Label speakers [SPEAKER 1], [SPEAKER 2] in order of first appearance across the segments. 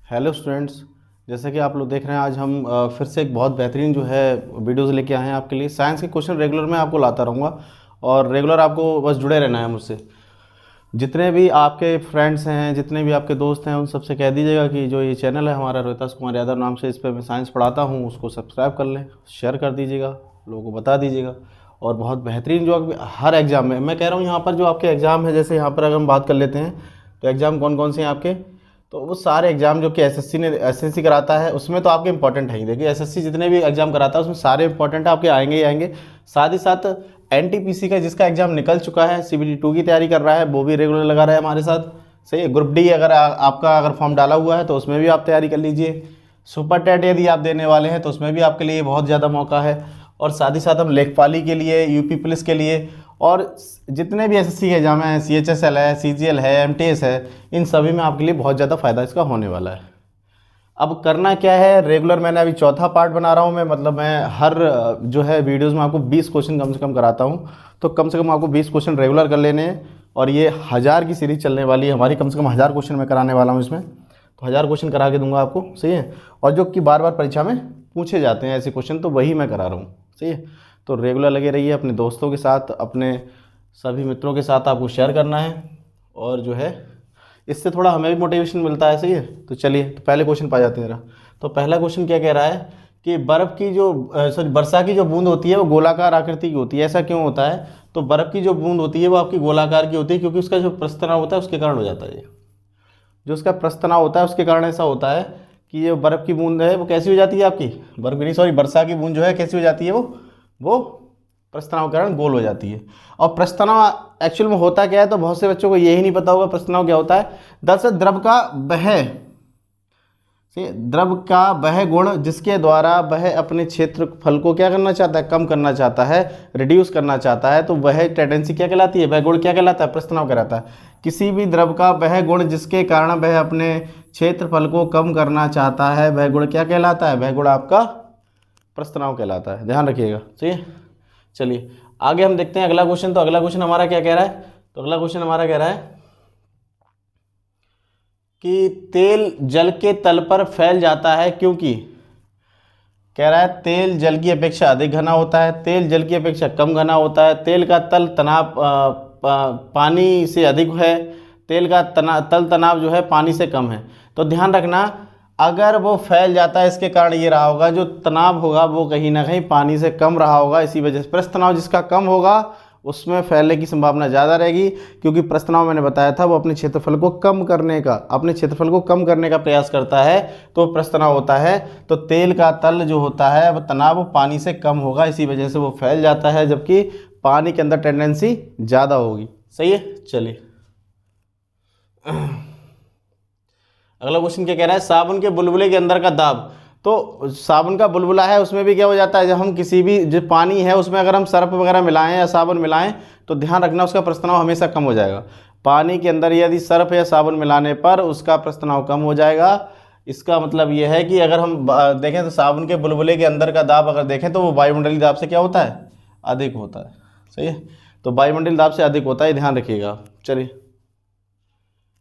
[SPEAKER 1] Hello students, जैसे कि आप लोग देख रहे हैं, आज हम फिर से एक बहुत बेहतरीन जो है वीडियोज़ लेके आए हैं आपके लिए। साइंस के क्वेश्चन रेगुलर मैं आपको लाता रहूँगा और रेगुलर आपको बस जुड़े रहना है मुझसे। जितने भी आपके फ्रेंड्स हैं, जितने भी आपके दोस्त हैं, उन सबसे कह दीजिएगा कि जो ये चैनल है हमारा रोहितास कुमार यादव नाम से, इस पर मैं साइंस पढ़ाता हूँ, उसको सब्सक्राइब कर लें, शेयर कर दीजिएगा, लोगों को बता दीजिएगा। और बहुत बेहतरीन जो हर एग्ज़ाम में मैं कह रहा हूँ, यहाँ पर जो आपके एग्ज़ाम है, जैसे यहाँ पर अगर हम बात कर लेते हैं तो एग्ज़ाम कौन कौन से हैं आपके, तो वो सारे एग्जाम जो कि एसएससी कराता है उसमें तो आपके इंपॉर्टेंट है ही। देखिए एसएससी जितने भी एग्जाम कराता है उसमें सारे इंपॉर्टेंट आपके आएंगे ही आएंगे। साथ ही साथ एनटीपीसी का जिसका एग्जाम निकल चुका है, सीबीटी 2 की तैयारी कर रहा है, वो भी रेगुलर लगा रहा है हमारे साथ। सही है। ग्रुप डी अगर आपका अगर फॉर्म डाला हुआ है तो उसमें भी आप तैयारी कर लीजिए। सुपर टेट यदि आप देने वाले हैं तो उसमें भी आपके लिए बहुत ज़्यादा मौका है। और साथ ही साथ हम लेखपाली के लिए, यूपी पुलिस के लिए और जितने भी एसएससी के एग्जाम हैं, सीएचएसएल है, सीजीएल है, एमटीएस है, इन सभी में आपके लिए बहुत ज़्यादा फ़ायदा इसका होने वाला है। अब करना क्या है, रेगुलर मैंने अभी चौथा पार्ट बना रहा हूँ मैं, मतलब मैं हर जो है वीडियोज़ में आपको 20 क्वेश्चन कम से कम कराता हूँ। तो कम से कम आपको 20 क्वेश्चन रेगुलर कर लेने हैं और ये 1000 की सीरीज़ चलने वाली है हमारी। कम से कम 1000 क्वेश्चन मैं कराने वाला हूँ इसमें, तो 1000 क्वेश्चन करा के दूंगा आपको। सही है। और जो कि बार बार परीक्षा में पूछे जाते हैं ऐसे क्वेश्चन, तो वही मैं करा रहा हूँ। सही है। तो रेगुलर लगे रहिए, अपने दोस्तों के साथ, अपने सभी मित्रों के साथ आपको शेयर करना है और जो है इससे थोड़ा हमें भी मोटिवेशन मिलता है। सही है। तो चलिए, तो पहले क्वेश्चन पा जाते हैं जरा। तो पहला क्वेश्चन क्या कह रहा है कि बर्फ़ की जो वर्षा की जो बूंद होती है वो गोलाकार आकृति की होती है। ऐसा क्यों होता है? तो बर्फ़ की जो बूंद होती है वो आपकी गोलाकार की होती है, क्योंकि उसका जो प्रस्थ तनाव होता है उसके कारण हो जाता है। ये जो उसका प्रस्थ तनाव होता है उसके कारण ऐसा होता है कि ये बर्फ़ की बूंद है वो कैसी हो जाती है आपकी, बर्फ़ नहीं सॉरी वर्षा की बूंद जो है कैसी हो जाती है, वो प्रस्थ तनाव के कारण गोल हो जाती है। और प्रस्थ तनाव एक्चुअल में होता क्या है, तो बहुत से बच्चों को यही नहीं पता होगा प्रस्थ तनाव क्या होता है। दरअसल द्रव का वह गुण जिसके द्वारा वह अपने क्षेत्रफल को क्या करना चाहता है, कम करना चाहता है, रिड्यूस करना चाहता है, तो वह टेंडेंसी क्या कहलाती है, वह गुण क्या कहलाता है, प्रस्थ तनाव कहलाता है। किसी भी द्रव का वह गुण जिसके कारण वह अपने क्षेत्रफल को कम करना चाहता है, वह गुण क्या कहलाता है, वह गुण आपका प्रस्थ तनाव कहलाता है। ध्यान रखिएगा। सही है। चलिए आगे हम देखते हैं अगला क्वेश्चन। तो अगला क्वेश्चन हमारा क्या कह रहा है, तो अगला क्वेश्चन हमारा कह रहा है कि तेल जल के तल पर फैल जाता है क्योंकि, कह रहा है तेल जल की अपेक्षा अधिक घना होता है, तेल जल की अपेक्षा कम घना होता है, तेल का तल तनाव पानी से अधिक है, तेल का तल तनाव जो है पानी से कम है। तो ध्यान रखना, अगर वो फैल जाता है इसके कारण ये रहा होगा, जो तनाव होगा वो कहीं ना कहीं पानी से कम रहा होगा। इसी वजह से प्रस्थ तनाव जिसका कम होगा उसमें फैलने की संभावना ज़्यादा रहेगी, क्योंकि प्रस्थ तनाव मैंने बताया था वो अपने क्षेत्रफल को कम करने का प्रयास करता है, तो प्रस्थ तनाव होता है। तो तेल का तल जो होता है वह तनाव पानी से कम होगा, इसी वजह से वो फैल जाता है, जबकि पानी के अंदर टेंडेंसी ज़्यादा होगी। सही है। चलिए अगला क्वेश्चन क्या कह रहा है, साबुन के बुलबुले के अंदर का दाब। तो साबुन का बुलबुला है उसमें भी क्या हो जाता है, जब हम किसी भी जो पानी है उसमें अगर हम सर्फ वगैरह मिलाएं या साबुन मिलाएं तो ध्यान रखना उसका प्रस्थ तनाव हमेशा कम हो जाएगा। पानी के अंदर यदि सर्फ या साबुन मिलाने पर उसका प्रस्थ तनाव कम हो जाएगा। इसका मतलब यह है कि अगर हम देखें तो साबुन के बुलबुले के अंदर का दाब अगर देखें तो वो वायुमंडलीय दाब से क्या होता है, अधिक होता है। सही है। तो वायुमंडलीय दाब से अधिक होता है, ध्यान रखिएगा। चलिए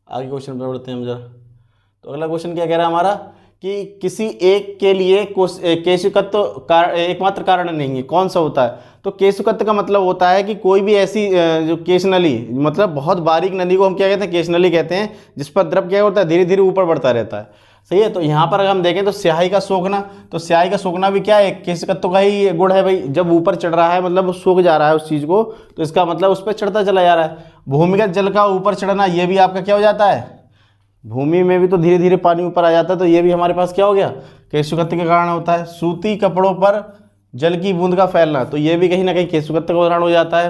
[SPEAKER 1] आगे क्वेश्चन पर बढ़ते हैं हम जरा। तो अगला क्वेश्चन क्या कह रहा है हमारा कि किसी एक के लिए केशुकत्व एकमात्र कारण नहीं है, कौन सा होता है। तो केशुकत्व का मतलब होता है कि कोई भी ऐसी जो केश नली, मतलब बहुत बारीक नली को हम क्या कहते हैं, केश नली कहते हैं, जिस पर द्रव क्या होता है, धीरे धीरे ऊपर बढ़ता रहता है। सही है। तो यहाँ पर अगर हम देखें तो स्याही का सोखना, तो स्याही का सोखना भी क्या है, केशुकत्व का ही गुण है भाई। जब ऊपर चढ़ रहा है मतलब वो सूख जा रहा है उस चीज़ को, तो इसका मतलब उस पर चढ़ता चला जा रहा है। भूमिगत जल का ऊपर चढ़ना, ये भी आपका क्या हो जाता है, भूमि में भी तो धीरे धीरे पानी ऊपर आ जाता है, तो ये भी हमारे पास क्या हो गया, केशुकत्व के कारण होता है। सूती कपड़ों पर जल की बूंद का फैलना, तो ये भी कहीं ना कहीं केशुकत्व का उदाहरण हो जाता है।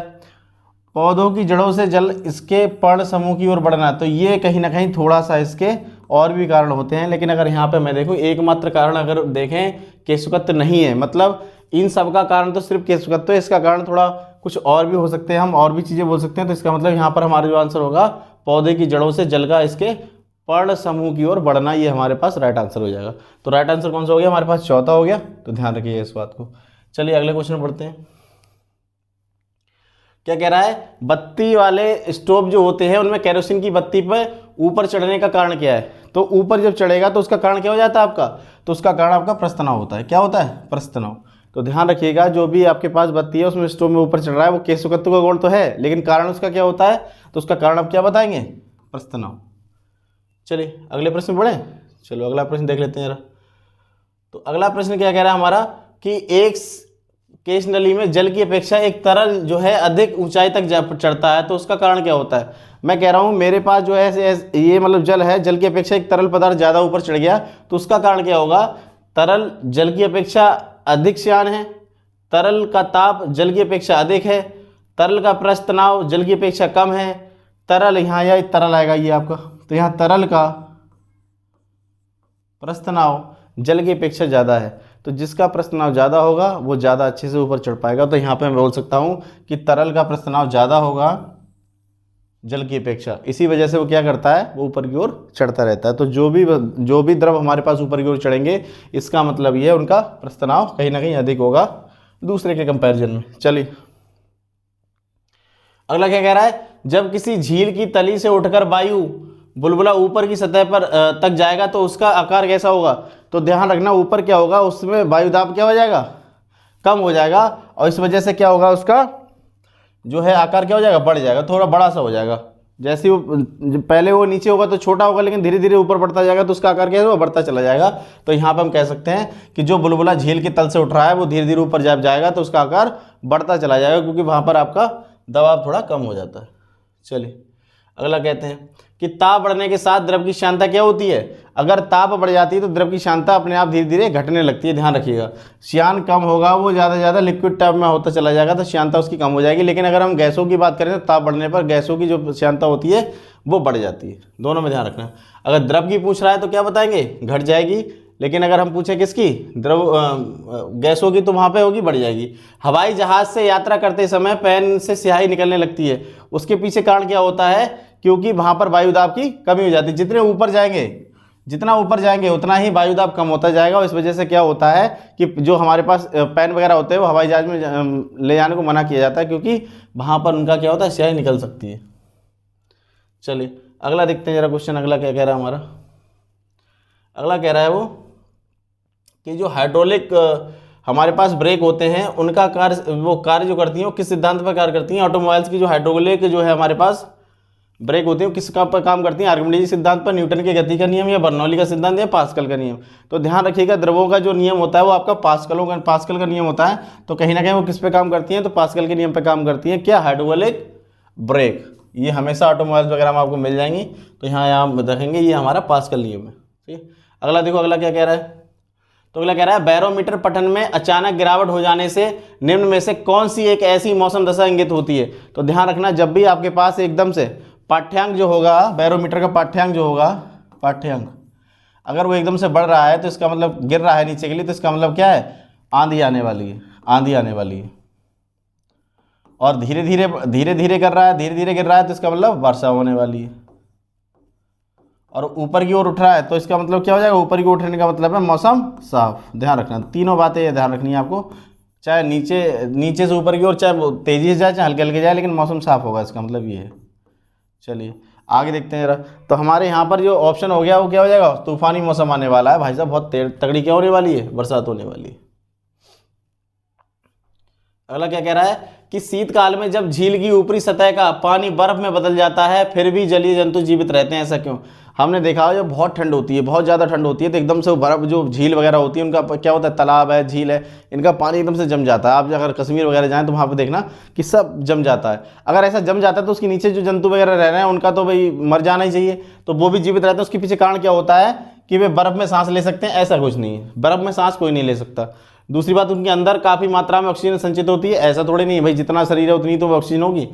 [SPEAKER 1] पौधों की जड़ों से जल इसके पर्ण समूह की ओर बढ़ना, तो ये कहीं ना कहीं थोड़ा सा इसके और भी कारण होते हैं। लेकिन अगर यहाँ पे मैं देखूँ एकमात्र कारण अगर देखें केशुकत्व नहीं है, मतलब इन सब का कारण तो सिर्फ केशुकत्व है, इसका कारण थोड़ा कुछ और भी हो सकते हैं, हम और भी चीज़ें बोल सकते हैं। तो इसका मतलब यहाँ पर हमारा जो आंसर होगा, पौधे की जड़ों से जल का इसके पर्ण समूह की ओर बढ़ना, ये हमारे पास राइट आंसर हो जाएगा। तो राइट आंसर कौन सा हो गया हमारे पास, चौथा हो गया। तो ध्यान रखिए इस बात को। चलिए अगले क्वेश्चन पढ़ते हैं। क्या कह रहा है, बत्ती वाले स्टोव जो होते हैं उनमें केरोसिन की बत्ती पर ऊपर चढ़ने का कारण क्या है। तो ऊपर जब चढ़ेगा तो उसका कारण क्या हो जाता है आपका, तो उसका कारण आपका प्रस्थ-तनाव होता है। क्या होता है, प्रस्थ-तनाव। तो ध्यान रखिएगा, जो भी आपके पास बत्ती है उसमें स्टोव में ऊपर चढ़ रहा है वो केशवकत्तु का गोल तो है, लेकिन कारण उसका क्या होता है, तो उसका कारण आप क्या बताएंगे, प्रस्थ-तनाव। चलिए अगले प्रश्न में बढ़े। चलो अगला प्रश्न देख लेते हैं जरा। तो अगला प्रश्न क्या कह रहा है हमारा कि एक केश नली में जल की अपेक्षा एक तरल जो है अधिक ऊंचाई तक चढ़ता है, तो उसका कारण क्या होता है। मैं कह रहा हूँ मेरे पास जो है ये मतलब जल है, जल की अपेक्षा एक तरल पदार्थ ज़्यादा ऊपर चढ़ गया, तो उसका कारण क्या होगा, तरल जल की अपेक्षा अधिक श्यान है, तरल का ताप जल की अपेक्षा अधिक है, तरल का प्रस्थ तनाव जल की अपेक्षा कम है, तरल यहाँ या तरल आएगा ये आपका, तो यहाँ तरल का प्रस्थ तनाव जल की अपेक्षा ज़्यादा है, तो जिसका प्रस्थ तनाव ज़्यादा होगा वो ज़्यादा अच्छे से ऊपर चढ़ पाएगा। तो यहाँ पे मैं बोल सकता हूँ कि तरल का प्रस्थ तनाव ज़्यादा होगा जल की अपेक्षा, इसी वजह से वो क्या करता है, वो ऊपर की ओर चढ़ता रहता है। तो जो भी द्रव हमारे पास ऊपर की ओर चढ़ेंगे, इसका मतलब ये है उनका प्रस्थ तनाव कहीं ना कहीं अधिक होगा दूसरे के कंपैरिजन में। चलिए अगला क्या कह रहा है, जब किसी झील की तली से उठकर वायु बुलबुला ऊपर की सतह पर तक जाएगा तो उसका आकार कैसा होगा। तो ध्यान रखना, ऊपर क्या होगा, उसमें वायु दाब क्या हो जाएगा, कम हो जाएगा, और इस वजह से क्या होगा, उसका जो है आकार क्या हो जाएगा, बढ़ जाएगा, थोड़ा बड़ा सा हो जाएगा। जैसे वो पहले वो नीचे होगा तो छोटा होगा, लेकिन धीरे धीरे ऊपर बढ़ता जाएगा तो उसका आकार क्या होगा, बढ़ता चला जाएगा। तो यहाँ पर हम कह सकते हैं कि जो बुलबुला झील के तल से उठ रहा है वो धीरे धीरे ऊपर जब जाएगा तो उसका आकार बढ़ता चला जाएगा, क्योंकि वहाँ पर आपका दबाव थोड़ा कम हो जाता है। चलिए अगला कहते हैं कि ताप बढ़ने के साथ द्रव की श्यानता क्या होती है। अगर ताप बढ़ जाती है तो द्रव की श्यानता अपने आप धीरे धीरे घटने लगती है। ध्यान रखिएगा, श्यान कम होगा, वो ज़्यादा से ज़्यादा लिक्विड टाइप में होता चला जाएगा, तो श्यानता उसकी कम हो जाएगी। लेकिन अगर हम गैसों की बात करें तो ताप बढ़ने पर गैसों की जो श्यानता होती है वो बढ़ जाती है। दोनों में ध्यान रखना। अगर द्रव की पूछ रहा है तो क्या बताएंगे, घट जाएगी, लेकिन अगर हम पूछे किसकी, द्रव गैसों की, तो वहाँ पे होगी बढ़ जाएगी। हवाई जहाज़ से यात्रा करते समय पेन से स्याही निकलने लगती है, उसके पीछे कारण क्या होता है, क्योंकि वहाँ पर वायुदाब की कमी हो जाती है। जितने ऊपर जाएंगे, जितना ऊपर जाएंगे उतना ही वायुदाब कम होता जाएगा, और इस वजह से क्या होता है कि जो हमारे पास पेन वगैरह होते हैं वो हवाई जहाज़ में ले जाने को मना किया जाता है, क्योंकि वहाँ पर उनका क्या होता है, स्याही निकल सकती है। चलिए अगला देखते हैं जरा क्वेश्चन, अगला क्या कह रहा है हमारा। अगला कह रहा है वो कि जो हाइड्रोलिक हमारे पास ब्रेक होते हैं उनका कार्य, वो कार्य जो करती हैं वो किस सिद्धांत पर कार्य करती हैं। ऑटोमोबाइल्स की जो हाइड्रोलिक जो है हमारे पास ब्रेक होती है वो किस पर काम करती हैं, आर्किमिडीज सिद्धांत पर, न्यूटन के गति का नियम, या बर्नौली का सिद्धांत, या पास्कल का नियम। तो ध्यान रखिएगा, द्रवों का जो नियम होता है वो आपका पास्कल का नियम होता है। तो कहीं ना कहीं वो किस पे काम करती हैं, तो पास्कल के नियम पे काम करती हैं। क्या, हाइड्रोलिक ब्रेक। ये हमेशा ऑटोमोबाइल्स वगैरह में आपको मिल जाएंगी, तो यहाँ रखेंगे, ये हमारा पास्कल नियम है। ठीक है, अगला देखो, अगला क्या कह रहा है। तो अगला कह रहा है, बैरोमीटर पठन में अचानक गिरावट हो जाने से निम्न में से कौन सी एक ऐसी मौसम दशा इंगित होती है। तो ध्यान रखना, जब भी आपके पास एकदम से पाठ्यांक जो होगा, बैरोमीटर का पाठ्यांक जो होगा, पाठ्यांक अगर वो एकदम से बढ़ रहा है तो इसका मतलब गिर रहा है नीचे के लिए, तो इसका मतलब क्या है, आंधी आने वाली है, आंधी आने वाली है। और धीरे धीरे कर रहा है, धीरे धीरे गिर रहा है, तो इसका मतलब वर्षा होने वाली है। और ऊपर की ओर उठ रहा है तो इसका मतलब क्या हो जाएगा, ऊपर की ओर उठने का मतलब है मौसम साफ। ध्यान रखना, तीनों बातें ये ध्यान रखनी है आपको, चाहे नीचे से ऊपर की ओर, चाहे वो तेजी से जाए चाहे हल्के हल्के जाए, लेकिन मौसम साफ होगा, इसका मतलब ये है। चलिए आगे देखते हैं जरा। तो हमारे यहाँ पर जो ऑप्शन हो गया वो क्या हो जाएगा, तूफानी मौसम आने वाला है। भाई साहब बहुत तगड़ी क्या होने वाली है, बरसात होने वाली है। अगला क्या कह रहा है कि शीतकाल में जब झील की ऊपरी सतह का पानी बर्फ में बदल जाता है फिर भी जलीय जंतु जीवित रहते हैं, ऐसा क्यों। हमने देखा जब बहुत ठंड होती है, बहुत ज़्यादा ठंड होती है, तो एकदम से वो बर्फ, जो झील वगैरह होती है उनका क्या होता है, तालाब है, झील है, इनका पानी एकदम से जम जाता है। आप अगर कश्मीर वगैरह जाएँ तो वहाँ पर देखना कि सब जम जाता है। अगर ऐसा जम जाता है तो उसके नीचे जो जंतु वगैरह रह रहे हैं उनका तो भाई मर जाना ही चाहिए, तो वो भी जीवित रहते हैं। उसके पीछे कारण क्या होता है कि वे बर्फ़ में सांस ले सकते हैं, ऐसा कुछ नहीं है, बर्फ़ में सांस कोई नहीं ले सकता। दूसरी बात, उनके अंदर काफ़ी मात्रा में ऑक्सीजन संचित होती है, ऐसा थोड़ी नहीं है भाई जितना शरीर है उतनी तो ऑक्सीजन होगी,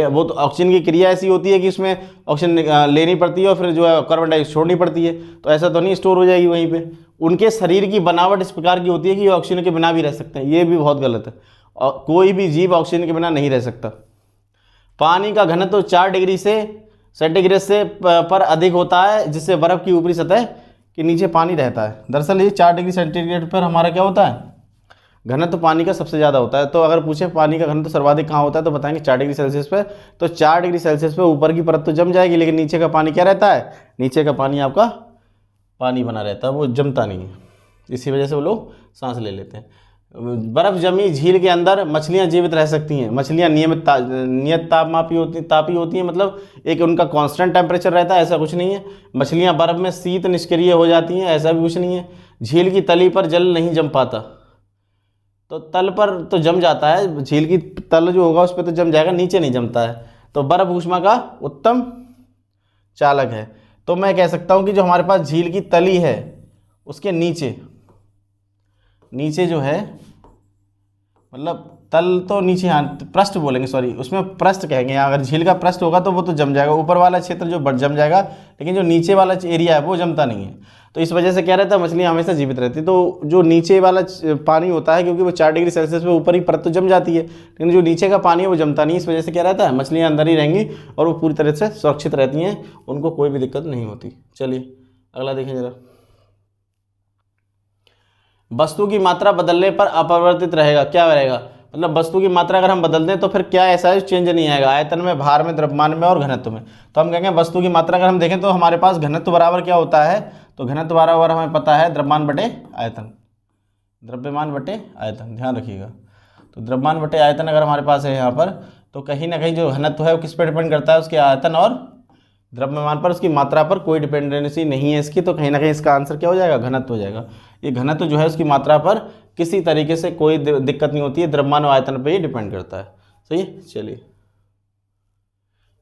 [SPEAKER 1] वो तो ऑक्सीजन की क्रिया ऐसी होती है कि उसमें ऑक्सीजन लेनी पड़ती है और फिर जो है कार्बन डाइऑक्साइड छोड़नी पड़ती है, तो ऐसा तो नहीं स्टोर हो जाएगी वहीं पे। उनके शरीर की बनावट इस प्रकार की होती है कि ऑक्सीजन के बिना भी रह सकते हैं, ये भी बहुत गलत है, और कोई भी जीव ऑक्सीजन के बिना नहीं रह सकता। पानी का घनत्व 4 डिग्री सेंटीग्रेड से पर अधिक होता है, जिससे बर्फ़ की ऊपरी सतह के नीचे पानी रहता है। दरअसल ये 4 डिग्री सेंटीग्रेड पर हमारा क्या होता है, घनत्व पानी का सबसे ज़्यादा होता है। तो अगर पूछे पानी का घनत्व सर्वाधिक कहाँ होता है तो बताएंगे 4 डिग्री सेल्सियस पे। तो 4 डिग्री सेल्सियस पे ऊपर की परत तो जम जाएगी, लेकिन नीचे का पानी क्या रहता है, नीचे का पानी आपका पानी बना रहता है, वो जमता नहीं है, इसी वजह से वो लोग सांस ले लेते हैं। बर्फ़ जमी झील के अंदर मछलियाँ जीवित रह सकती हैं। मछलियाँ नियत तापी होती हैं, मतलब एक उनका कांस्टेंट टेम्परेचर रहता है, ऐसा कुछ नहीं है। मछलियाँ बर्फ़ में शीत निष्क्रिय हो जाती हैं, ऐसा भी कुछ नहीं है। झील की तली पर जल नहीं जम पाता, तो तल पर तो जम जाता है, झील की तल जो होगा उस पर तो जम जाएगा, नीचे नहीं जमता है। तो बर्फ़ ऊष्मा का उत्तम चालक है। तो मैं कह सकता हूँ कि जो हमारे पास झील की तली है उसके नीचे जो है, मतलब तल तो नीचे, हाँ पृष्ठ बोलेंगे, सॉरी उसमें पृष्ठ कहेंगे। अगर झील का पृष्ठ होगा तो वो तो जम जाएगा, ऊपर वाला क्षेत्र जो जम जाएगा, लेकिन जो नीचे वाला एरिया है वो जमता नहीं है। तो इस वजह से क्या रहता है, मछलियाँ हमेशा जीवित रहती है। तो जो नीचे वाला पानी होता है, क्योंकि वो 4 डिग्री सेल्सियस पे ऊपर ही परत तो जम जाती है, लेकिन जो नीचे का पानी है वो जमता नहीं। इस वजह से क्या रहता है, मछलियाँ अंदर ही रहेंगी और वो पूरी तरह से सुरक्षित रहती हैं, उनको कोई भी दिक्कत नहीं होती। चलिए अगला देखें जरा। वस्तु की मात्रा बदलने पर अपरिवर्तित रहेगा, क्या रहेगा, मतलब वस्तु की मात्रा अगर हम बदल दें तो फिर क्या ऐसा है चेंज नहीं आएगा, आयतन में, भार में, द्रव्यमान में और घनत्व में। तो हम कहेंगे वस्तु की मात्रा अगर हम देखें तो हमारे पास घनत्व बराबर क्या होता है, तो घनत्व बराबर हमें पता है द्रव्यमान बटे आयतन, द्रव्यमान बटे आयतन, ध्यान रखिएगा। तो द्रव्यमान बटे आयतन अगर हमारे पास है यहाँ पर, तो कहीं ना कहीं जो घनत्व है वो किस पर डिपेंड करता है, उसके आयतन और द्रव्यमान पर, उसकी मात्रा पर कोई डिपेंडेंसी नहीं है इसकी। तो कहीं ना कहीं इसका आंसर क्या हो जाएगा, घनत्व हो जाएगा। ये घनत्व जो है उसकी मात्रा पर किसी तरीके से कोई दिक्कत नहीं होती है, द्रव्यमान और आयतन पर ही डिपेंड करता है। सही है। चलिए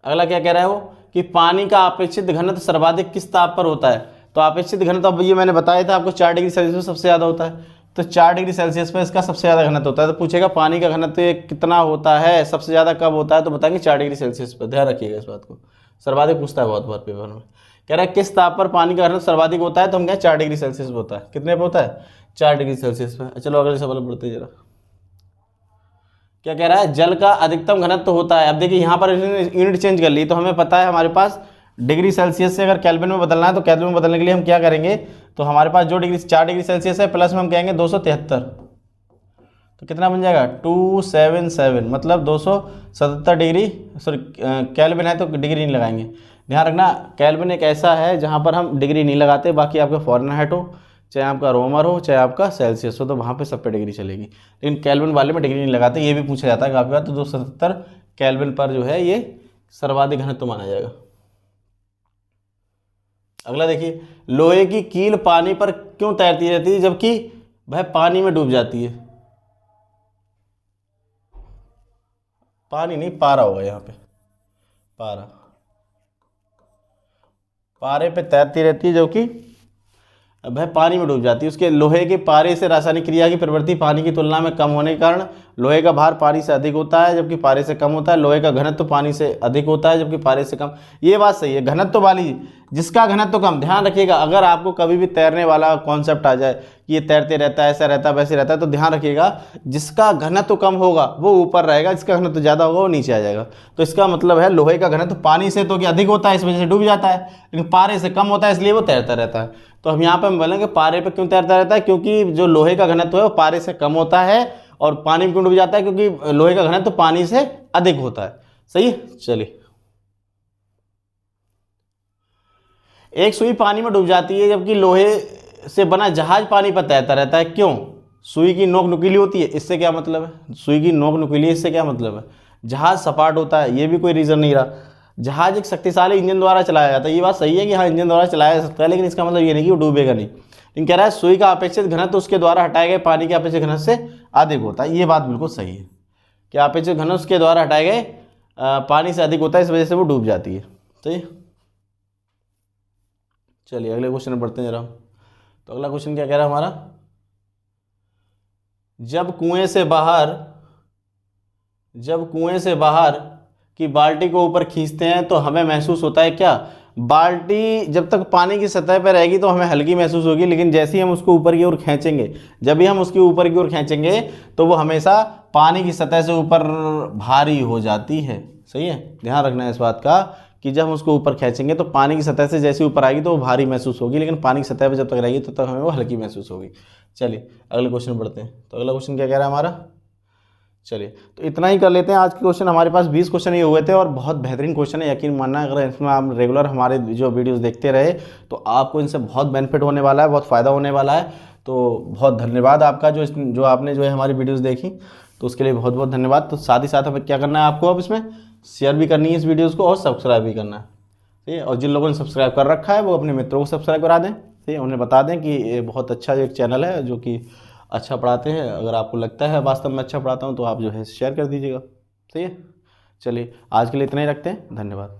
[SPEAKER 1] अगला क्या कह रहा है वो, कि पानी का अपेक्षित घनत्व सर्वाधिक किस ताप पर होता है। तो अपेक्षित घनत्व, अब ये मैंने बताया था आपको, 4 डिग्री सेल्सियस पर सबसे ज़्यादा होता है। तो 4 डिग्री सेल्सियस पर इसका सबसे ज़्यादा घनत्व होता है। तो पूछेगा पानी का घनत्व कितना होता है, सबसे ज़्यादा कब होता है, तो बताएंगे 4 डिग्री सेल्सियस पर। ध्यान रखिएगा इस बात को, सर्वाधिक पूछता है बहुत बार पेपर में। कह रहा है किस ताप पर पानी का घनत्व सर्वाधिक होता है, तो हम कहें 4 डिग्री सेल्सियस पर होता है। कितने पे होता है, 4 डिग्री सेल्सियस पर। चलो अगले सवाल बढ़ते जरा। क्या कह रहा है, जल का अधिकतम घनत्व होता है। अब देखिए यहाँ पर यूनिट चेंज कर ली, तो हमें पता है हमारे पास डिग्री सेल्सियस से अगर केल्विन में बदलना है, तो केल्विन में बदलने के लिए हम क्या करेंगे, तो हमारे पास जो 4 डिग्री सेल्सियस है प्लस में हम कहेंगे 273, तो कितना बन जाएगा 277, मतलब 277 डिग्री, सॉरी केल्विन है तो डिग्री नहीं लगाएंगे। ध्यान रखना केल्विन एक ऐसा है जहाँ पर हम डिग्री नहीं लगाते, बाकी आपका फ़ारेनहाइट हो, चाहे आपका रोमर हो, चाहे आपका सेल्सियस हो, तो वहाँ पे सब पे डिग्री चलेगी, लेकिन केल्विन वाले में डिग्री नहीं लगाते। ये भी पूछा जाता है काफ़ी बार। तो 277 केल्विन पर जो है ये सर्वाधिक घनत्व माना जाएगा। अगला देखिए, लोहे की कील पानी पर क्यों तैरती रहती है जबकि वह पानी में डूब जाती है। पानी नहीं, पारा होगा यहाँ पे, पारा, पारे पे तैरती रहती है जबकि वह पानी में डूब जाती है। उसके लोहे के पारे से रासायनिक क्रिया की प्रवृत्ति पानी की तुलना में कम होने के कारण लोहे का भार पानी से अधिक होता है जबकि पारे से कम होता है। लोहे का घनत्व पानी से अधिक होता है जबकि पारे से कम। ये बात सही है, घनत्व वाली, जिसका घनत्व कम। ध्यान रखिएगा, अगर आपको कभी भी तैरने वाला कॉन्सेप्ट आ जाए कि ये तैरते रहता है, ऐसा रहता है, वैसे रहता है, तो ध्यान रखिएगा जिसका घनत्व कम होगा वो ऊपर रहेगा, जिसका घनत्व ज़्यादा होगा वो नीचे आ जाएगा। तो इसका मतलब है लोहे का घनत्व पानी से तो कि अधिक होता है, इस वजह से डूब जाता है, लेकिन पारे से कम होता है इसलिए वो तैरता रहता है। तो हम यहाँ पे हम बोलेंगे पारे पे क्यों तैरता रहता है, क्योंकि जो लोहे का घनत्व है वो पारे से कम होता है, और पानी में क्यों डूब जाता है, क्योंकि लोहे का घनत्व पानी से अधिक होता है। सही है। चलिए, एक सुई पानी में डूब जाती है जबकि लोहे से बना जहाज पानी पर तैरता रहता है, क्यों। सुई की नोक नुकीली होती है, इससे क्या मतलब है, सुई की नोक नुकीली है, इससे क्या मतलब है। जहाज सपाट होता है, ये भी कोई रीज़न नहीं रहा। जहाज एक शक्तिशाली इंजन द्वारा चलाया जाता है, ये बात सही है कि हाँ इंजन द्वारा चलाया जा सकता है, लेकिन इसका मतलब ये नहीं कि वो डूबेगा नहीं। लेकिन कह रहा है सुई का अपेक्षित घनत्व उसके द्वारा हटाए गए पानी के अपेक्षित घनत्व से अधिक होता है। ये बात बिल्कुल सही है कि अपेक्षित घनत्व उसके द्वारा हटाए गए पानी से अधिक होता है, इस वजह से वो डूब जाती है। सही। चलिए अगले क्वेश्चन में बढ़ते हैं जरा। तो अगला क्वेश्चन क्या कह रहा है हमारा, जब कुएं से बाहर की बाल्टी को ऊपर खींचते हैं तो हमें महसूस होता है क्या। बाल्टी जब तक पानी की सतह पर रहेगी तो हमें हल्की महसूस होगी, लेकिन जैसे ही हम उसको ऊपर की ओर खींचेंगे, जब भी हम उसकी ऊपर की ओर खींचेंगे तो वो हमेशा पानी की सतह से ऊपर भारी हो जाती है। सही है, ध्यान रखना है इस बात का कि जब हम उसको ऊपर खींचेंगे तो पानी की सतह से जैसे ऊपर आएगी तो वो भारी महसूस होगी, लेकिन पानी की सतह पर जब तक रहेगी तब तक हमें वो हल्की महसूस होगी। चलिए अगले क्वेश्चन बढ़ते हैं। तो अगला क्वेश्चन क्या कह रहा है हमारा, चलिए तो इतना ही कर लेते हैं आज के क्वेश्चन। हमारे पास 20 क्वेश्चन ये हुए थे और बहुत बेहतरीन क्वेश्चन है, यकीन मानना अगर इसमें आप रेगुलर हमारे जो वीडियोस देखते रहे तो आपको इनसे बहुत बेनिफिट होने वाला है, बहुत फ़ायदा होने वाला है। तो बहुत धन्यवाद आपका जो आपने जो है हमारी वीडियोस देखी, तो उसके लिए बहुत बहुत धन्यवाद। तो साथ ही साथ हमें क्या करना है, आपको अब इसमें शेयर भी करनी है इस वीडियोज़ को और सब्सक्राइब भी करना है, ठीक है। और जिन लोगों ने सब्सक्राइब कर रखा है वो अपने मित्रों को सब्सक्राइब करा दें, ठीक है। उन्हें बता दें कि ये बहुत अच्छा एक चैनल है जो कि अच्छा पढ़ाते हैं। अगर आपको लगता है वास्तव में अच्छा पढ़ाता हूँ तो आप जो है शेयर कर दीजिएगा, ठीक है। चलिए आज के लिए इतना ही रखते हैं, धन्यवाद।